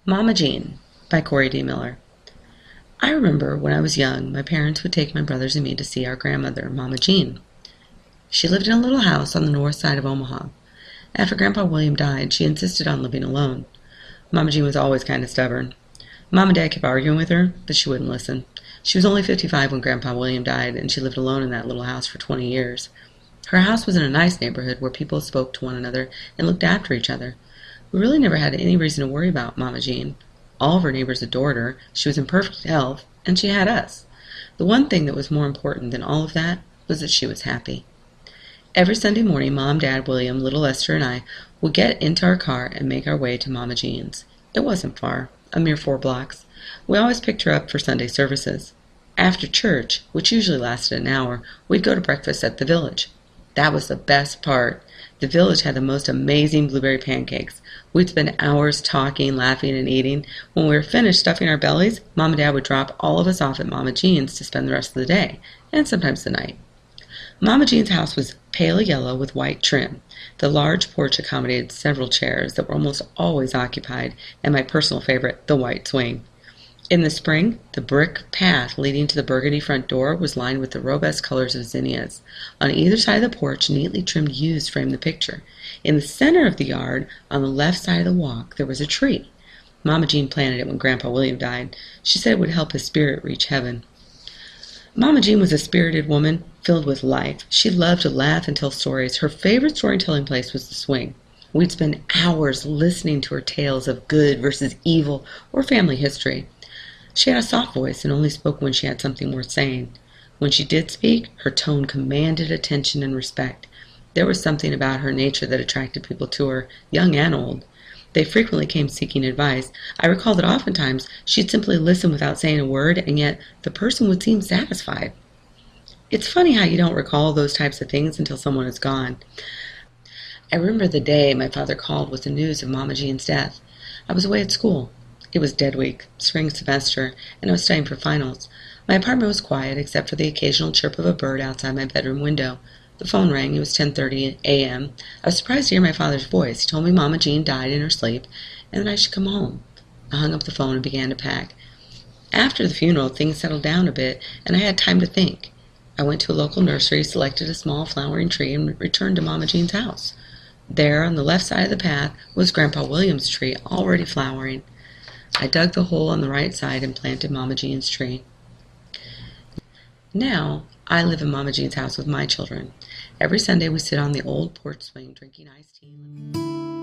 Mama Jean by Kori Miller. I remember when I was young, my parents would take my brothers and me to see our grandmother, Mama Jean. She lived in a little house on the north side of Omaha. After Grandpa William died, she insisted on living alone. Mama Jean was always kind of stubborn. Mom and Dad kept arguing with her, but she wouldn't listen. She was only 55 when Grandpa William died, and she lived alone in that little house for 20 years. Her house was in a nice neighborhood where people spoke to one another and looked after each other. We really never had any reason to worry about Mama Jean. All of her neighbors adored her, she was in perfect health, and she had us. The one thing that was more important than all of that was that she was happy. Every Sunday morning, Mom, Dad, William, little Esther, and I would get into our car and make our way to Mama Jean's. It wasn't far, a mere 4 blocks. We always picked her up for Sunday services. After church, which usually lasted an hour, we'd go to breakfast at the village. That was the best part. The village had the most amazing blueberry pancakes. We'd spend hours talking, laughing, and eating. When we were finished stuffing our bellies, Mom and Dad would drop all of us off at Mama Jean's to spend the rest of the day, and sometimes the night. Mama Jean's house was pale yellow with white trim. The large porch accommodated several chairs that were almost always occupied, and my personal favorite, the white swing. In the spring, the brick path leading to the burgundy front door was lined with the robust colors of zinnias. On either side of the porch, neatly trimmed yews framed the picture. In the center of the yard, on the left side of the walk, there was a tree. Mama Jean planted it when Grandpa William died. She said it would help his spirit reach heaven. Mama Jean was a spirited woman, filled with life. She loved to laugh and tell stories. Her favorite storytelling place was the swing. We'd spend hours listening to her tales of good versus evil or family history. She had a soft voice and only spoke when she had something worth saying. When she did speak, her tone commanded attention and respect. There was something about her nature that attracted people to her, young and old. They frequently came seeking advice. I recall that oftentimes she'd simply listen without saying a word, and yet the person would seem satisfied. It's funny how you don't recall those types of things until someone is gone. I remember the day my father called with the news of Mama Jean's death. I was away at school. It was dead week, spring semester, and I was studying for finals. My apartment was quiet except for the occasional chirp of a bird outside my bedroom window. The phone rang. It was 10:30 a.m. I was surprised to hear my father's voice. He told me Mama Jean died in her sleep and that I should come home. I hung up the phone and began to pack. After the funeral, things settled down a bit, and I had time to think. I went to a local nursery, selected a small flowering tree, and returned to Mama Jean's house. There, on the left side of the path, was Grandpa William's tree, already flowering. I dug the hole on the right side and planted Mama Jean's tree. Now, I live in Mama Jean's house with my children. Every Sunday we sit on the old porch swing drinking iced tea.